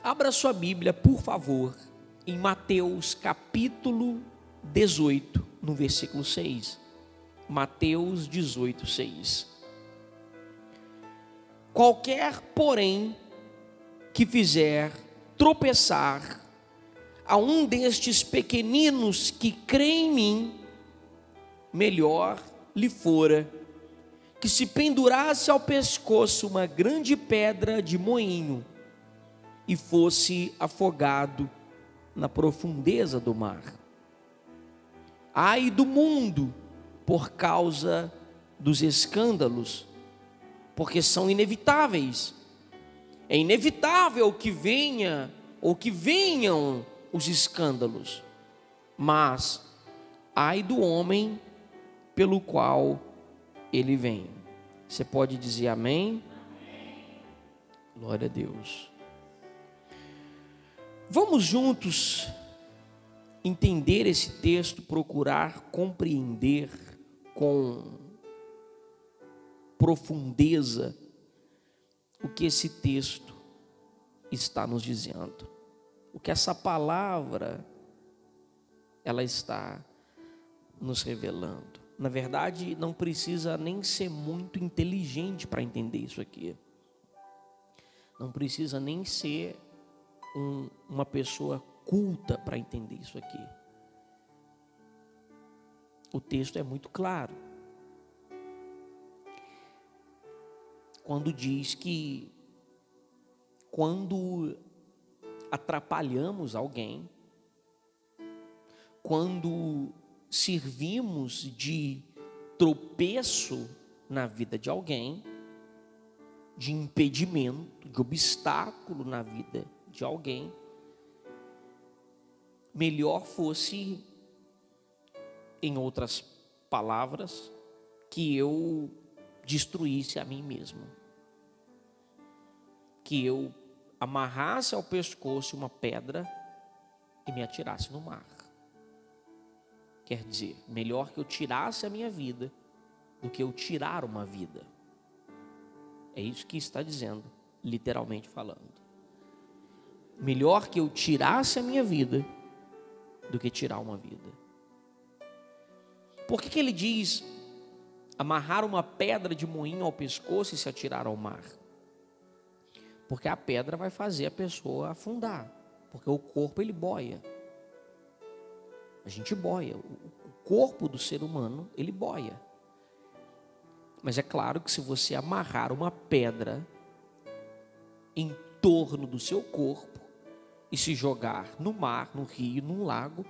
Abra sua Bíblia, por favor, em Mateus capítulo 18, no versículo 6. Mateus 18, 6. Qualquer, porém, que fizer tropeçar a um destes pequeninos que creem em mim, melhor lhe fora que se pendurasse ao pescoço uma grande pedra de moinho e fosse afogado na profundeza do mar. Ai do mundo por causa dos escândalos, porque são inevitáveis. É inevitável que venha ou que venham os escândalos, mas ai do homem pelo qual ele vem. Você pode dizer amém? Amém. Glória a Deus. Vamos juntos entender esse texto, procurar compreender com profundeza o que esse texto está nos dizendo, o que essa palavra ela está nos revelando. Na verdade, não precisa nem ser muito inteligente para entender isso aqui. Não precisa nem ser uma pessoa culta para entender isso aqui. O texto é muito claro. Quando diz que quando atrapalhamos alguém, quando servimos de tropeço na vida de alguém, de impedimento, de obstáculo na vida de alguém, melhor fosse, em outras palavras, que eu destruísse a mim mesmo, que eu amarrasse ao pescoço uma pedra e me atirasse no mar. Quer dizer, melhor que eu tirasse a minha vida do que eu tirar uma vida. É isso que está dizendo, literalmente falando. Melhor que eu tirasse a minha vida do que tirar uma vida. Por que ele diz amarrar uma pedra de moinho ao pescoço e se atirar ao mar? Porque a pedra vai fazer a pessoa afundar, porque o corpo ele boia. A gente boia, o corpo do ser humano ele boia. Mas é claro que se você amarrar uma pedra em torno do seu corpo e se jogar no mar, no rio, num lago,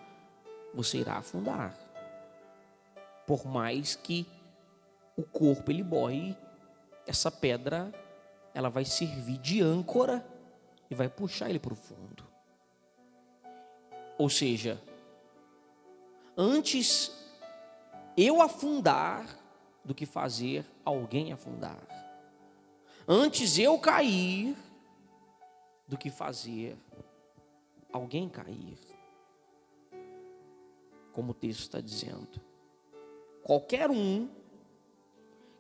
você irá afundar. Por mais que o corpo ele boie, essa pedra ela vai servir de âncora e vai puxar ele para o fundo. Ou seja, antes eu afundar do que fazer alguém afundar. Antes eu cair do que fazer alguém cair. Como o texto está dizendo. Qualquer um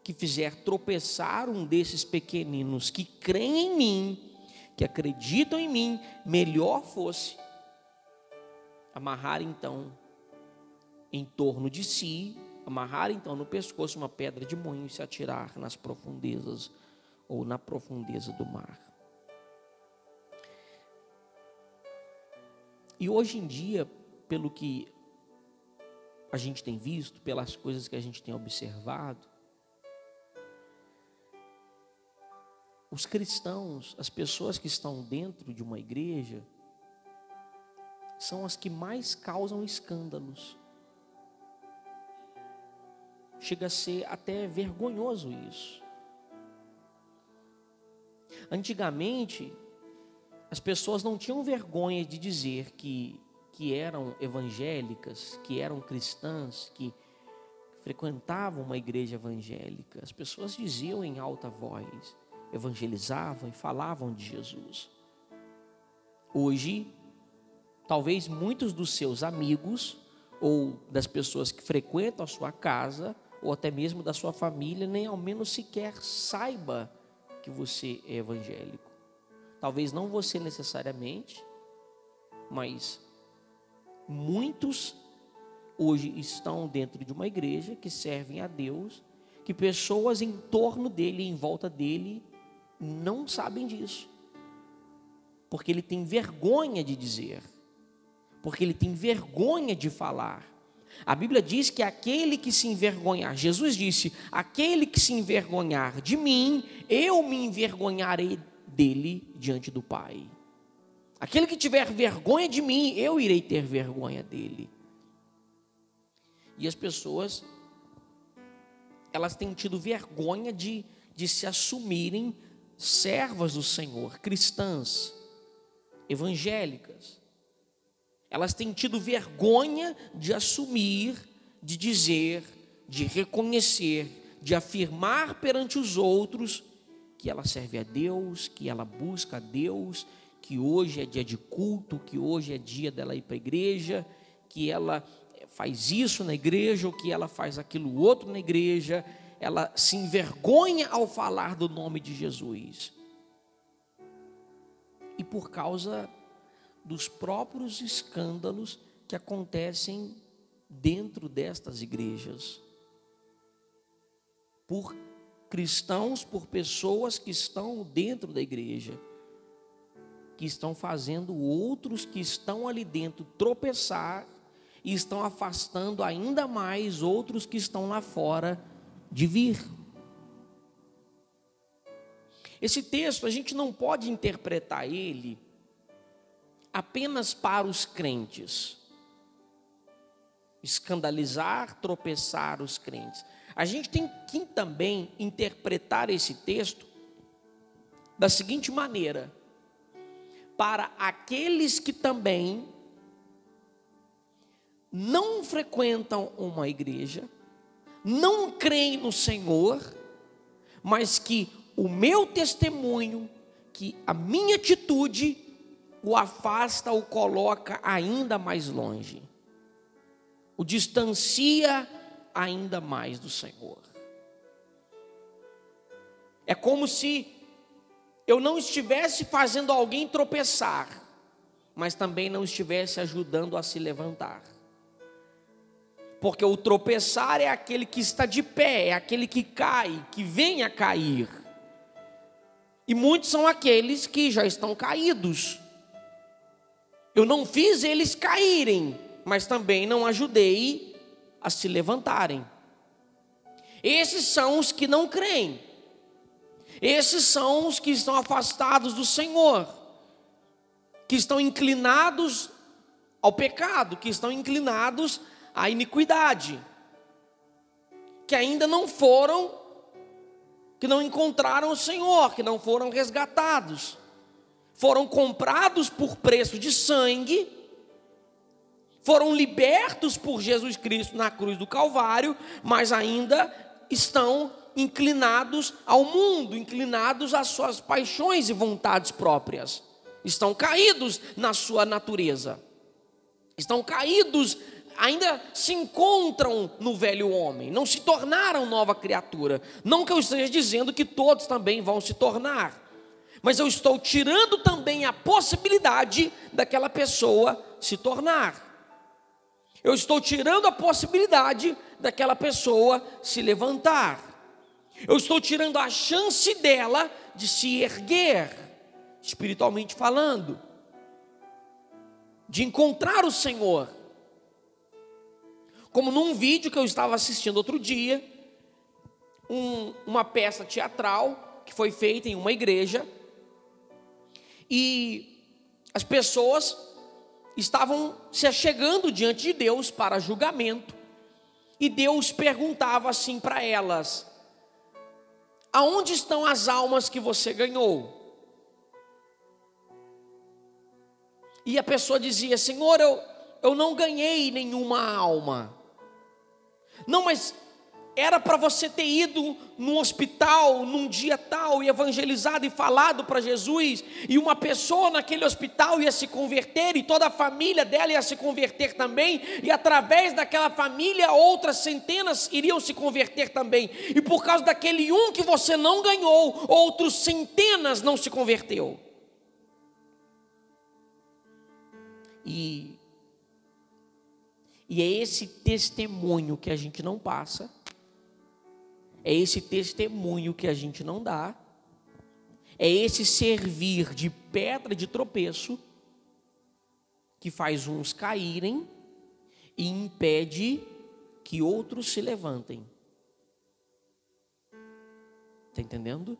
que fizer tropeçar um desses pequeninos que creem em mim, que acreditam em mim, melhor fosse amarrar então em torno de si, amarrar então no pescoço uma pedra de moinho e se atirar nas profundezas ou na profundeza do mar. E hoje em dia, pelo que a gente tem visto, pelas coisas que a gente tem observado, os cristãos, as pessoas que estão dentro de uma igreja, são as que mais causam escândalos. Chega a ser até vergonhoso isso. Antigamente, as pessoas não tinham vergonha de dizer que eram evangélicas, que eram cristãs, que frequentavam uma igreja evangélica. As pessoas diziam em alta voz, evangelizavam e falavam de Jesus. Hoje, talvez muitos dos seus amigos ou das pessoas que frequentam a sua casa ou até mesmo da sua família, nem ao menos sequer saiba que você é evangélico. talvez não você necessariamente, mas muitos hoje estão dentro de uma igreja que servem a Deus, que pessoas em torno dele, em volta dele, não sabem disso, porque ele tem vergonha de dizer, porque ele tem vergonha de falar. A Bíblia diz que aquele que se envergonhar, Jesus disse, aquele que se envergonhar de mim, eu me envergonharei dele diante do Pai. Aquele que tiver vergonha de mim, eu irei ter vergonha dele. E as pessoas, elas têm tido vergonha de se assumirem servas do Senhor, cristãs, evangélicas. Elas têm tido vergonha de assumir, de dizer, de reconhecer, de afirmar perante os outros que ela serve a Deus, que ela busca a Deus, que hoje é dia de culto, que hoje é dia dela ir para a igreja, que ela faz isso na igreja, ou que ela faz aquilo outro na igreja. Ela se envergonha ao falar do nome de Jesus. E por causa dos próprios escândalos que acontecem dentro destas igrejas, por cristãos, por pessoas que estão dentro da igreja, que estão fazendo outros que estão ali dentro tropeçar e estão afastando ainda mais outros que estão lá fora de vir. Esse texto a gente não pode interpretar ele apenas para os crentes, escandalizar, tropeçar os crentes. A gente tem que também interpretar esse texto da seguinte maneira: para aqueles que também não frequentam uma igreja, não creem no Senhor, mas que o meu testemunho, que a minha atitude o afasta, o coloca ainda mais longe, o distancia ainda mais do Senhor. É como se eu não estivesse fazendo alguém tropeçar, mas também não estivesse ajudando a se levantar. Porque o tropeçar é aquele que está de pé, é aquele que cai, que vem a cair. E muitos são aqueles que já estão caídos. Eu não fiz eles caírem, mas também não ajudei a se levantarem. Esses são os que não creem. Esses são os que estão afastados do Senhor, que estão inclinados ao pecado, que estão inclinados à iniquidade, que ainda não foram, que não encontraram o Senhor, que não foram resgatados, foram comprados por preço de sangue, foram libertos por Jesus Cristo na cruz do Calvário, mas ainda estão inclinados ao mundo, inclinados às suas paixões e vontades próprias, estão caídos na sua natureza, estão caídos, ainda se encontram no velho homem, não se tornaram nova criatura. Não que eu esteja dizendo que todos também vão se tornar, mas eu estou tirando também a possibilidade daquela pessoa se tornar. Eu estou tirando a possibilidade daquela pessoa se levantar. Eu estou tirando a chance dela de se erguer, espiritualmente falando, de encontrar o Senhor. Como num vídeo que eu estava assistindo outro dia, uma peça teatral que foi feita em uma igreja, e as pessoas estavam se achegando diante de Deus para julgamento, e Deus perguntava assim para elas: aonde estão as almas que você ganhou? E a pessoa dizia: Senhor, eu não ganhei nenhuma alma. Não, mas era para você ter ido num hospital, num dia tal, e evangelizado e falado para Jesus, e uma pessoa naquele hospital ia se converter, e toda a família dela ia se converter também, e através daquela família outras centenas iriam se converter também, e por causa daquele um que você não ganhou, outros centenas não se converteu. E é esse testemunho que a gente não passa, é esse testemunho que a gente não dá, é esse servir de pedra de tropeço que faz uns caírem e impede que outros se levantem. Está entendendo?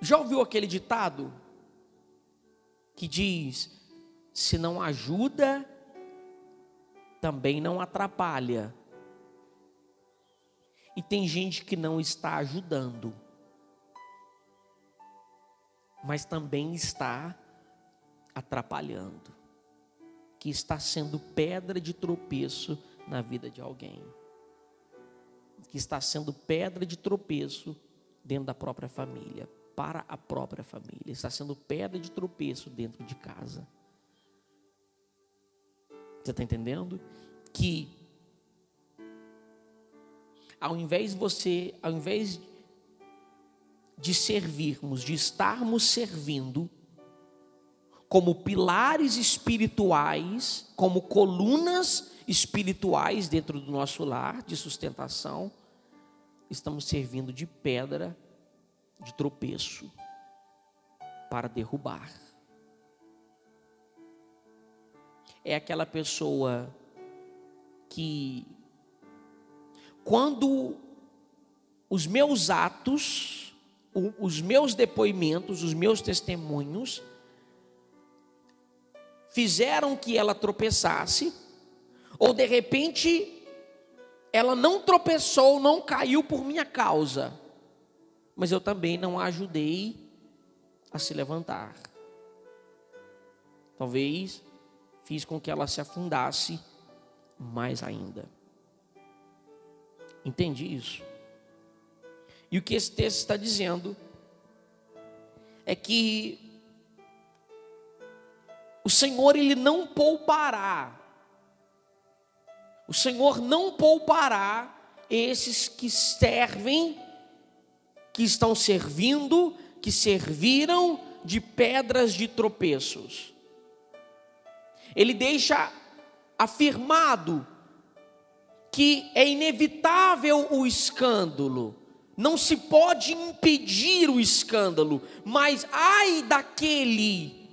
Já ouviu aquele ditado que diz: se não ajuda, também não atrapalha? E tem gente que não está ajudando, mas também está atrapalhando, que está sendo pedra de tropeço na vida de alguém, que está sendo pedra de tropeço dentro da própria família, para a própria família, está sendo pedra de tropeço dentro de casa. Você está entendendo? Que ao invés de servirmos, de estarmos servindo como pilares espirituais, como colunas espirituais dentro do nosso lar de sustentação, estamos servindo de pedra de tropeço para derrubar. É aquela pessoa que, quando os meus atos, os meus depoimentos, os meus testemunhos fizeram que ela tropeçasse, ou de repente ela não tropeçou, não caiu por minha causa, mas eu também não a ajudei a se levantar. Talvez fiz com que ela se afundasse mais ainda. Entende isso? E o que esse texto está dizendo é que o Senhor, Ele não poupará. O Senhor não poupará esses que servem, que estão servindo, que serviram de pedras de tropeços. Ele deixa afirmado que é inevitável o escândalo, não se pode impedir o escândalo, mas ai daquele,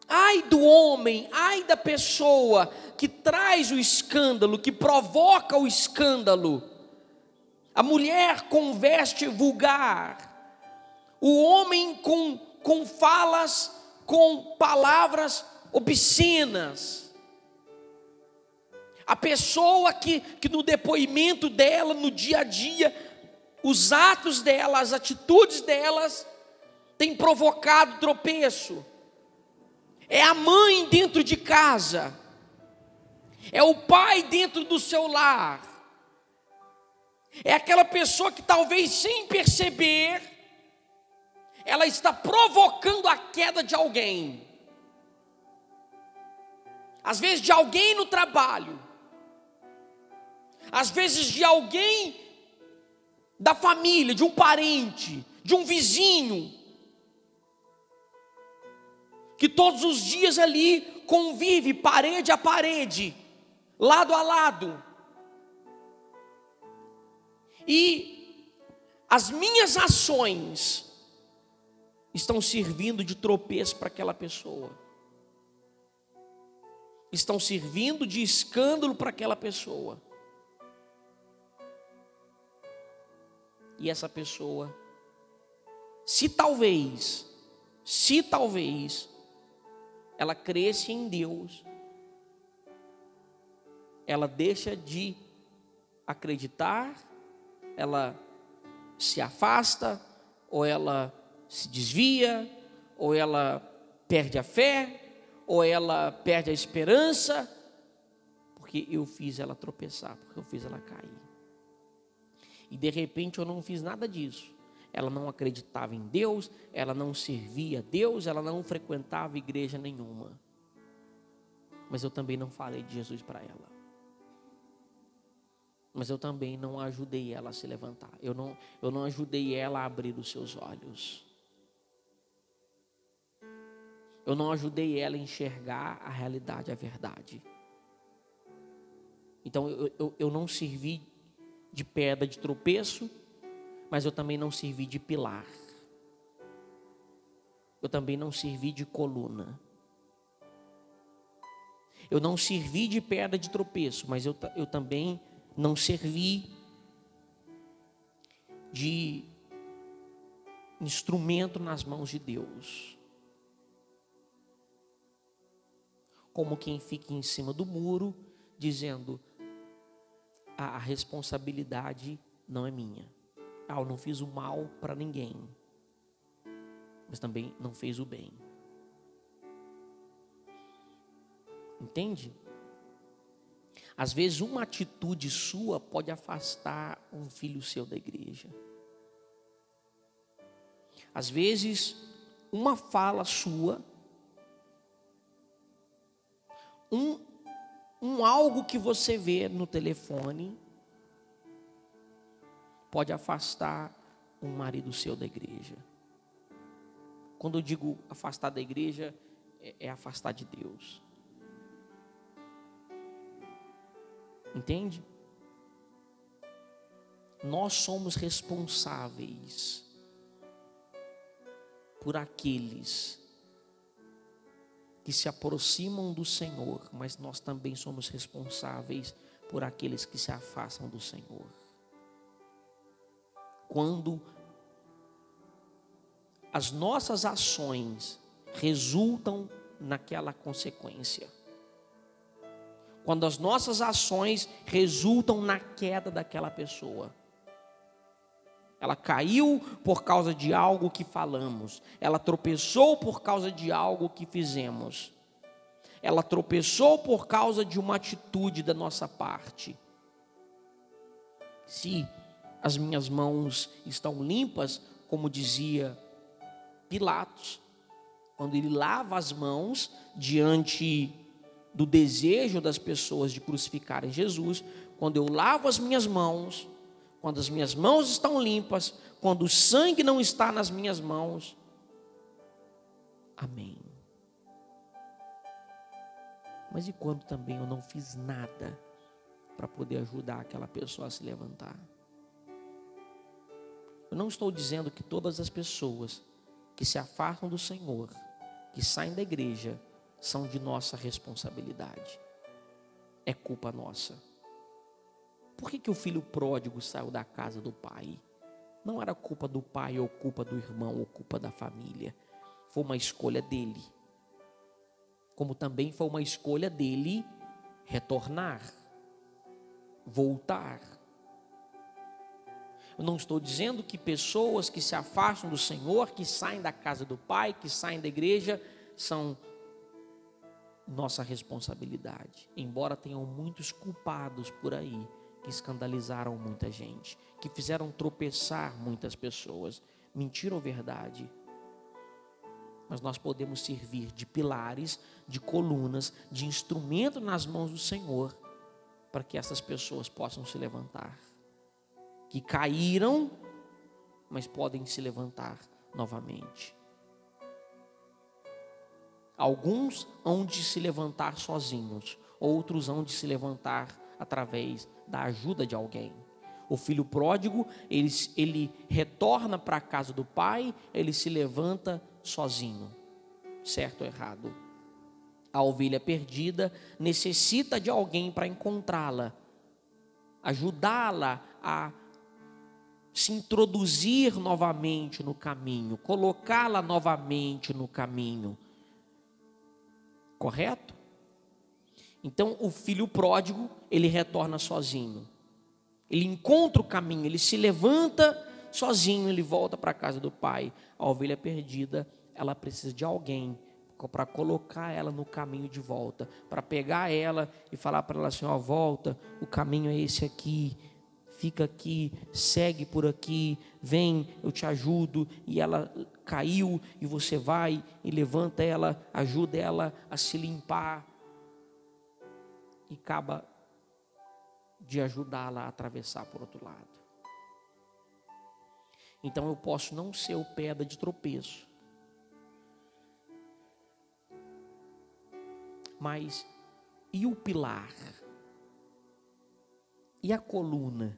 ai do homem, ai da pessoa que traz o escândalo, que provoca o escândalo. A mulher com veste vulgar, o homem com falas, com palavras obscenas, a pessoa que no depoimento dela, no dia a dia, os atos dela, as atitudes delas têm provocado tropeço. É a mãe dentro de casa, é o pai dentro do seu lar, é aquela pessoa que talvez sem perceber, ela está provocando a queda de alguém. Às vezes de alguém no trabalho, às vezes de alguém da família, de um parente, de um vizinho, que todos os dias ali convive parede a parede, lado a lado. E as minhas ações estão servindo de tropeço para aquela pessoa, estão servindo de escândalo para aquela pessoa. E essa pessoa, se talvez ela cresce em Deus, ela deixa de acreditar, ela se afasta, ou ela se desvia, ou ela perde a fé, ou ela perde a esperança, porque eu fiz ela tropeçar, porque eu fiz ela cair. E de repente eu não fiz nada disso. Ela não acreditava em Deus, ela não servia a Deus, ela não frequentava igreja nenhuma. Mas eu também não falei de Jesus para ela. Mas eu também não ajudei ela a se levantar. Eu não ajudei ela a abrir os seus olhos. Eu não ajudei ela a enxergar a realidade, a verdade. Então eu não servi de pedra de tropeço, mas eu também não servi de pilar. Eu também não servi de coluna. Eu não servi de pedra de tropeço, mas eu também não servi de instrumento nas mãos de Deus. Como quem fica em cima do muro, dizendo: a responsabilidade não é minha. Eu não fiz o mal para ninguém, mas também não fez o bem. Entende? Às vezes uma atitude sua pode afastar um filho seu da igreja. Às vezes uma fala sua, algo que você vê no telefone, pode afastar um marido seu da igreja. Quando eu digo afastar da igreja, é afastar de Deus. Entende? Nós somos responsáveis por aqueles que se aproximam do Senhor, mas nós também somos responsáveis por aqueles que se afastam do Senhor. Quando as nossas ações resultam naquela consequência, quando as nossas ações resultam na queda daquela pessoa, ela caiu por causa de algo que falamos, ela tropeçou por causa de algo que fizemos, ela tropeçou por causa de uma atitude da nossa parte. Se as minhas mãos estão limpas, como dizia Pilatos, quando ele lava as mãos diante do desejo das pessoas de crucificarem Jesus, quando eu lavo as minhas mãos, quando as minhas mãos estão limpas, quando o sangue não está nas minhas mãos, amém. Mas e quando também eu não fiz nada para poder ajudar aquela pessoa a se levantar? Eu não estou dizendo que todas as pessoas que se afastam do Senhor, que saem da igreja, são de nossa responsabilidade. É culpa nossa. Por que o filho pródigo saiu da casa do pai? Não era culpa do pai, ou culpa do irmão, ou culpa da família. Foi uma escolha dele. Como também foi uma escolha dele retornar, voltar. Eu não estou dizendo que pessoas que se afastam do Senhor, que saem da casa do pai, que saem da igreja, são nossa responsabilidade. Embora tenham muitos culpados por aí, que escandalizaram muita gente, que fizeram tropeçar muitas pessoas. Mentira ou verdade? Mas nós podemos servir de pilares, de colunas, de instrumento nas mãos do Senhor, para que essas pessoas possam se levantar. Que caíram, mas podem se levantar novamente. Alguns hão de se levantar sozinhos, outros hão de se levantar através da ajuda de alguém. O filho pródigo, ele retorna para a casa do pai, ele se levanta sozinho, certo ou errado? A ovelha perdida necessita de alguém para encontrá-la, ajudá-la a se introduzir novamente no caminho, colocá-la novamente no caminho. Correto? Então o filho pródigo, ele retorna sozinho. Ele encontra o caminho, ele se levanta sozinho, ele volta para a casa do pai. A ovelha perdida, ela precisa de alguém para colocar ela no caminho de volta, para pegar ela e falar para ela assim: ó, volta, o caminho é esse aqui, fica aqui, segue por aqui, vem, eu te ajudo. E ela caiu, e você vai e levanta ela, ajuda ela a se limpar, e acaba de ajudá-la a atravessar por outro lado. Então eu posso não ser o pedra de tropeço, Mas e o pilar? E a coluna?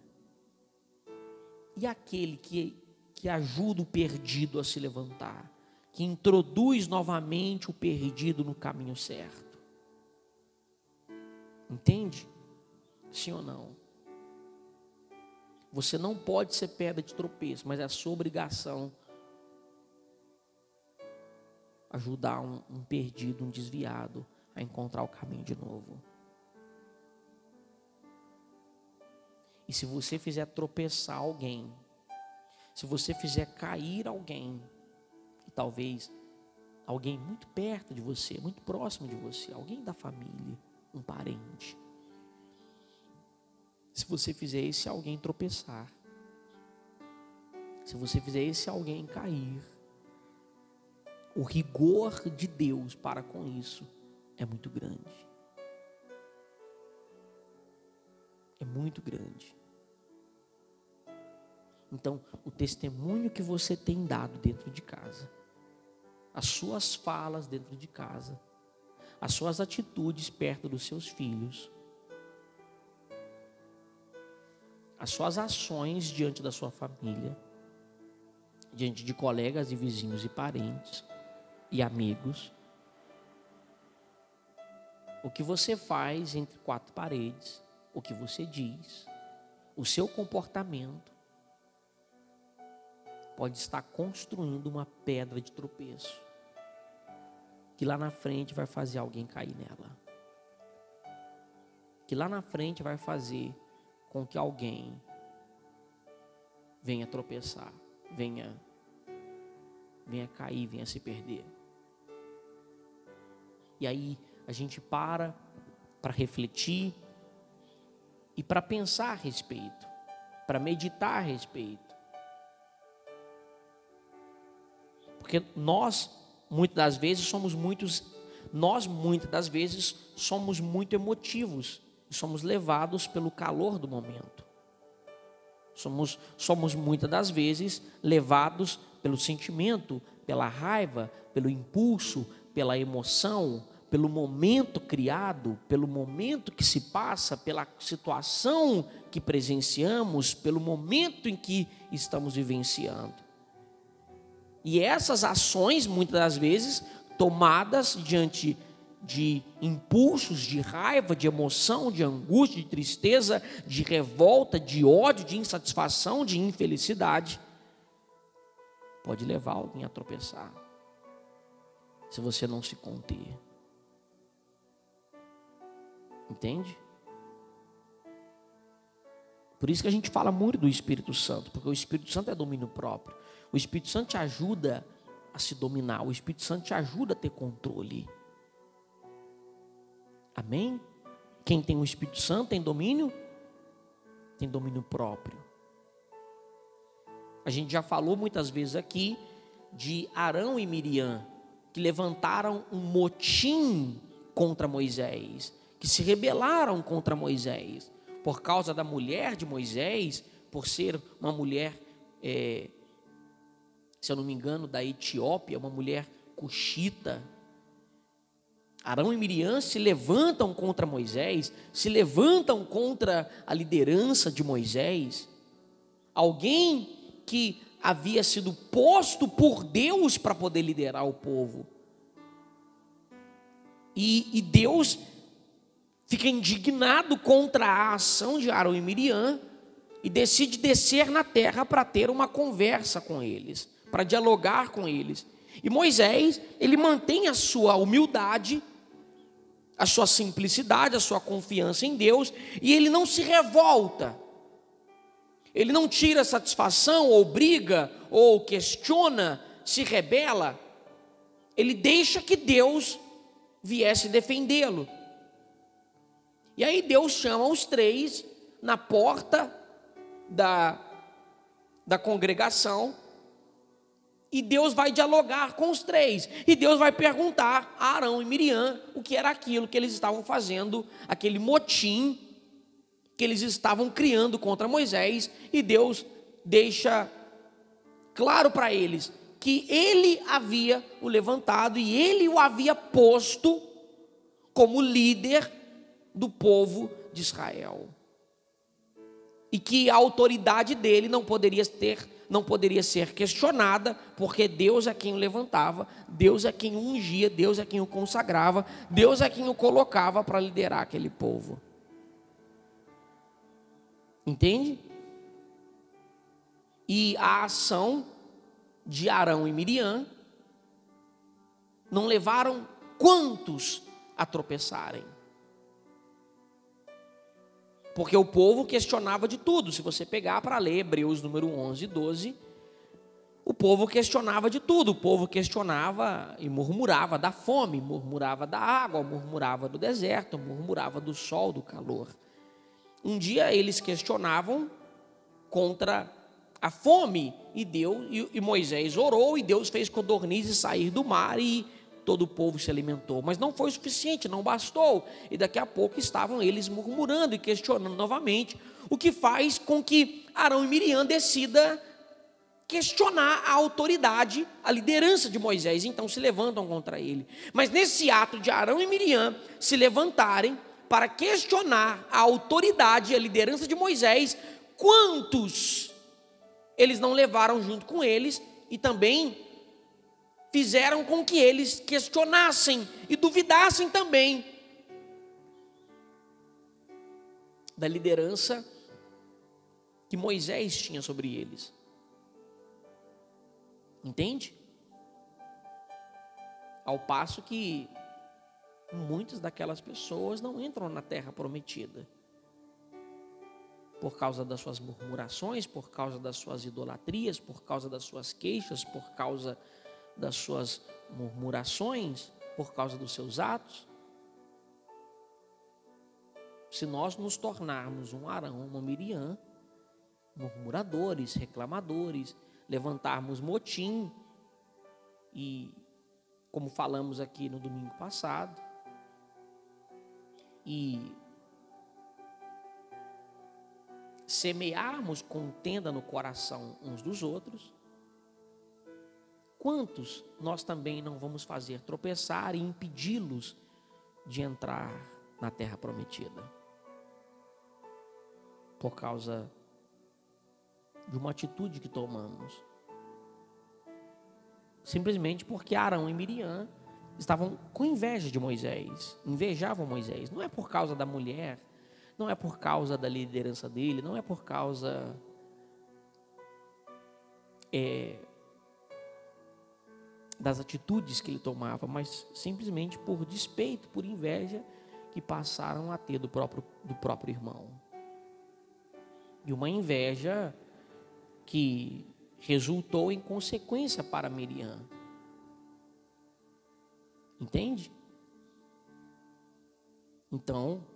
E aquele que ajuda o perdido a se levantar? Que introduz novamente o perdido no caminho certo? Entende? Sim ou não? Você não pode ser pedra de tropeço, mas é a sua obrigação ajudar um perdido, um desviado a encontrar o caminho de novo. E se você fizer tropeçar alguém, se você fizer cair alguém, e talvez alguém muito perto de você, muito próximo de você, alguém da família, um parente, se você fizer esse alguém tropeçar, se você fizer esse alguém cair, o rigor de Deus para com isso é muito grande. É muito grande. Então, o testemunho que você tem dado dentro de casa, as suas falas dentro de casa, as suas atitudes perto dos seus filhos, as suas ações diante da sua família, diante de colegas e vizinhos e parentes e amigos, o que você faz entre quatro paredes, o que você diz, o seu comportamento, pode estar construindo uma pedra de tropeço, que lá na frente vai fazer alguém cair nela, que lá na frente vai fazer com que alguém venha tropeçar, venha cair, venha se perder. E aí a gente para refletir e para pensar a respeito, para meditar a respeito. Porque nós muitas das vezes somos muito emotivos, e somos levados pelo calor do momento. Somos muitas das vezes levados pelo sentimento, pela raiva, pelo impulso, pela emoção, pelo momento criado, pelo momento que se passa, pela situação que presenciamos, pelo momento em que estamos vivenciando. E essas ações, muitas das vezes, tomadas diante de impulsos, de raiva, de emoção, de angústia, de tristeza, de revolta, de ódio, de insatisfação, de infelicidade, pode levar alguém a tropeçar, se você não se conter. Entende? Por isso que a gente fala muito do Espírito Santo, porque o Espírito Santo é domínio próprio. O Espírito Santo te ajuda a se dominar, o Espírito Santo te ajuda a ter controle. Amém? Quem tem o Espírito Santo tem domínio próprio. A gente já falou muitas vezes aqui de Arão e Miriam, que levantaram um motim contra Moisés, que se rebelaram contra Moisés, por causa da mulher de Moisés, por ser uma mulher, se eu não me engano, da Etiópia, uma mulher cuxita. Arão e Miriam se levantam contra Moisés, se levantam contra a liderança de Moisés, alguém que havia sido posto por Deus para poder liderar o povo. E Deus fica indignado contra a ação de Arão e Miriam e decide descer na terra para ter uma conversa com eles, para dialogar com eles. E Moisés, ele mantém a sua humildade, a sua simplicidade, a sua confiança em Deus, e ele não se revolta, ele não tira satisfação, ou briga, ou questiona, se rebela, ele deixa que Deus viesse defendê-lo. E aí Deus chama os três na porta da congregação, e Deus vai dialogar com os três, e Deus vai perguntar a Arão e Miriam o que era aquilo que eles estavam fazendo, aquele motim que eles estavam criando contra Moisés, e Deus deixa claro para eles que ele havia o levantado e ele o havia posto como líder do povo de Israel. E que a autoridade dele não poderia ser questionada, porque Deus é quem o levantava, Deus é quem o ungia, Deus é quem o consagrava, Deus é quem o colocava para liderar aquele povo. Entende? E a ação de Arão e Miriam não levaram quantos a tropeçarem? Porque o povo questionava de tudo. Se você pegar para ler Hebreus número 11 e 12, o povo questionava de tudo. O povo questionava e murmurava da fome, murmurava da água, murmurava do deserto, murmurava do sol, do calor. Um dia eles questionavam contra a fome, e Moisés orou, e Deus fez codornizes sair do mar, e todo o povo se alimentou. Mas não foi o suficiente, não bastou. E daqui a pouco estavam eles murmurando e questionando novamente, o que faz com que Arão e Miriam decida questionar a autoridade, a liderança de Moisés. Então se levantam contra ele. Mas nesse ato de Arão e Miriam se levantarem para questionar a autoridade e a liderança de Moisés, quantos eles não levaram junto com eles e também fizeram com que eles questionassem e duvidassem também da liderança que Moisés tinha sobre eles. Entende? Ao passo que muitas daquelas pessoas não entram na terra prometida por causa das suas murmurações, por causa das suas idolatrias, por causa das suas queixas, por causa das suas murmurações, por causa dos seus atos. Se nós nos tornarmos um Arão, uma Miriam, murmuradores, reclamadores, levantarmos motim, e como falamos aqui no domingo passado, e semearmos contenda no coração uns dos outros, quantos nós também não vamos fazer tropeçar e impedi-los de entrar na terra prometida? Por causa de uma atitude que tomamos. Simplesmente porque Arão e Miriam estavam com inveja de Moisés, invejavam Moisés. Não é por causa da mulher, não é por causa da liderança dele, não é por causa das atitudes que ele tomava, mas simplesmente por despeito, por inveja que passaram a ter do próprio irmão. E uma inveja que resultou em consequência para Miriam. Entende? Então,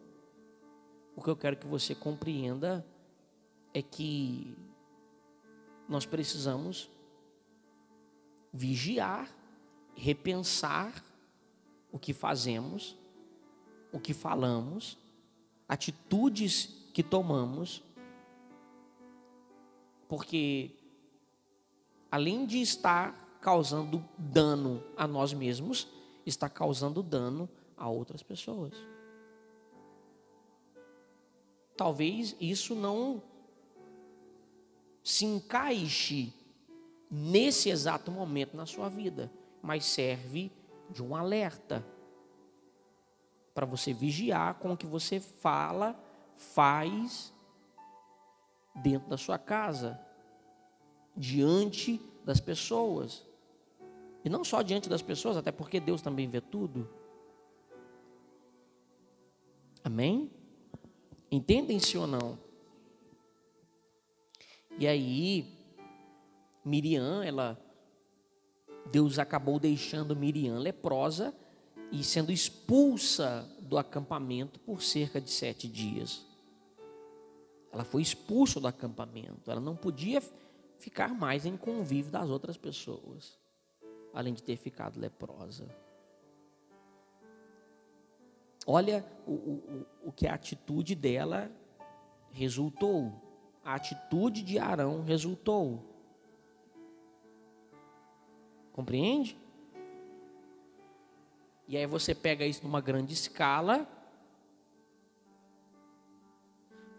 o que eu quero que você compreenda é que nós precisamos vigiar, repensar o que fazemos, o que falamos, atitudes que tomamos, porque além de estar causando dano a nós mesmos, está causando dano a outras pessoas. Talvez isso não se encaixe nesse exato momento na sua vida, mas serve de um alerta para você vigiar com o que você fala, faz dentro da sua casa, diante das pessoas. E não só diante das pessoas, até porque Deus também vê tudo. Amém? Entendem-se ou não? E aí, Miriam, Deus acabou deixando Miriam leprosa e sendo expulsa do acampamento por cerca de 7 dias. Ela foi expulsa do acampamento, ela não podia ficar mais em convívio das outras pessoas, além de ter ficado leprosa. Olha o que a atitude dela resultou. A atitude de Arão resultou. Compreende? E aí você pega isso numa grande escala.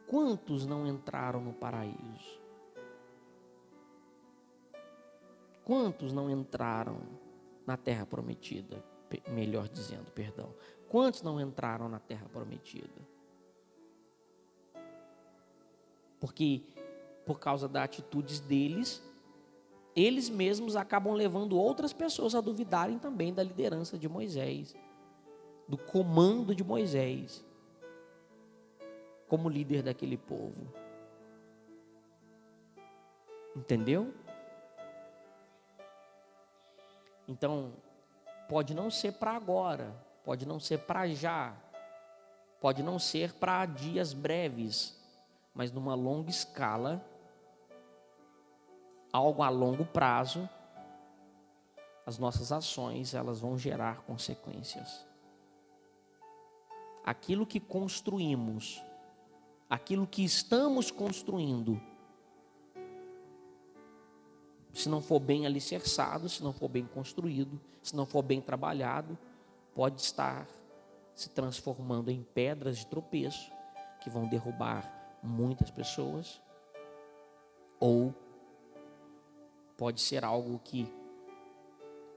Quantos não entraram no paraíso? Quantos não entraram na terra prometida? Melhor dizendo, perdão. Quantos não entraram na terra prometida? Porque por causa das atitudes deles, eles mesmos acabam levando outras pessoas a duvidarem também da liderança de Moisés, do comando de Moisés, como líder daquele povo. Entendeu? Então, pode não ser para agora, pode não ser para já, pode não ser para dias breves, mas numa longa escala, algo a longo prazo, as nossas ações, elas vão gerar consequências. Aquilo que construímos, aquilo que estamos construindo, se não for bem alicerçado, se não for bem construído, se não for bem trabalhado, pode estar se transformando em pedras de tropeço, que vão derrubar muitas pessoas, ou pode ser algo que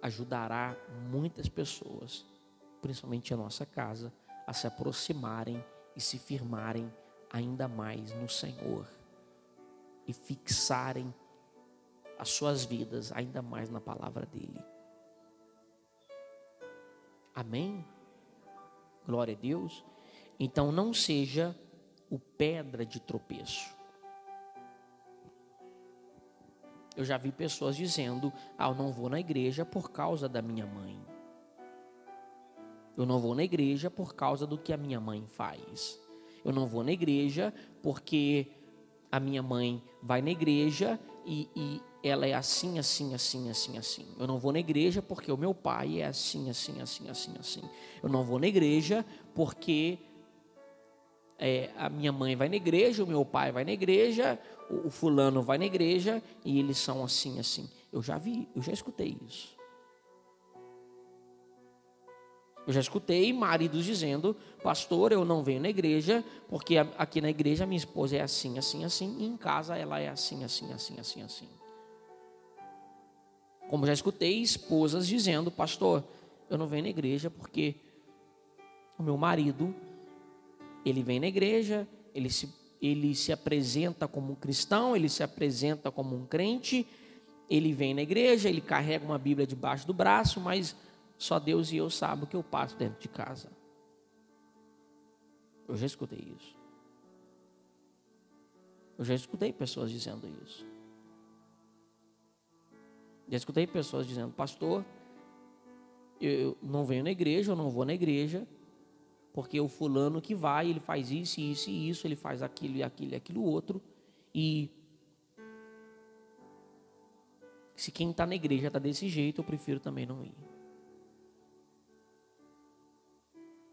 ajudará muitas pessoas, principalmente a nossa casa, a se aproximarem e se firmarem ainda mais no Senhor e fixarem as suas vidas ainda mais na palavra dele. Amém? Glória a Deus. Então não seja o pedra de tropeço. Eu já vi pessoas dizendo: eu não vou na igreja por causa da minha mãe. Eu não vou na igreja por causa do que a minha mãe faz. Eu não vou na igreja porque a minha mãe vai na igreja e ela é assim, assim, assim, assim, assim. Eu não vou na igreja porque o meu pai é assim, assim, assim, assim, assim. Eu não vou na igreja porque a minha mãe vai na igreja, o meu pai vai na igreja, o fulano vai na igreja e eles são assim, assim. Eu já escutei isso. Eu já escutei maridos dizendo: pastor, eu não venho na igreja porque aqui na igreja minha esposa é assim, assim, assim, e em casa ela é assim, assim, assim, assim, assim. Como já escutei esposas dizendo: pastor, eu não venho na igreja porque o meu marido, ele vem na igreja, ele se apresenta como um cristão, ele se apresenta como um crente, ele vem na igreja, ele carrega uma Bíblia debaixo do braço, mas só Deus e eu sabem o que eu passo dentro de casa. Eu já escutei isso. Eu já escutei pessoas dizendo isso. Já escutei pessoas dizendo: pastor, eu não venho na igreja, eu não vou na igreja, porque o fulano que vai, ele faz isso, isso e isso, ele faz aquilo e aquilo e aquilo outro, e se quem está na igreja está desse jeito, eu prefiro também não ir.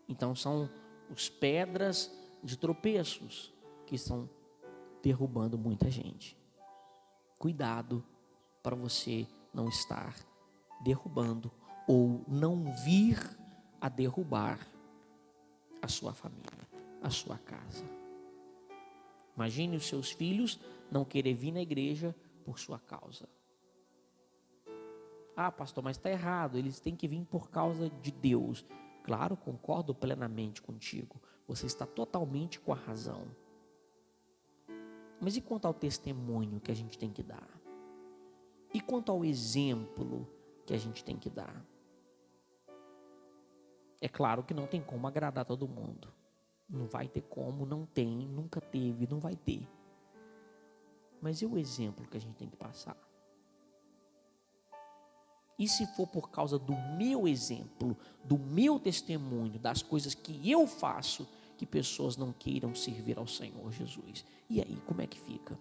Então são os pedras de tropeços que estão derrubando muita gente. Cuidado para você não estar derrubando ou não vir a derrubar a sua família, a sua casa. Imagine os seus filhos não querer vir na igreja por sua causa. Ah, pastor, mas está errado, eles têm que vir por causa de Deus. Claro, concordo plenamente contigo. Você está totalmente com a razão. Mas e quanto ao testemunho que a gente tem que dar? E quanto ao exemplo que a gente tem que dar? É claro que não tem como agradar todo mundo. Não vai ter como, não tem, nunca teve, não vai ter. Mas e o exemplo que a gente tem que passar? E se for por causa do meu exemplo, do meu testemunho, das coisas que eu faço, que pessoas não queiram servir ao Senhor Jesus? E aí, como é que fica?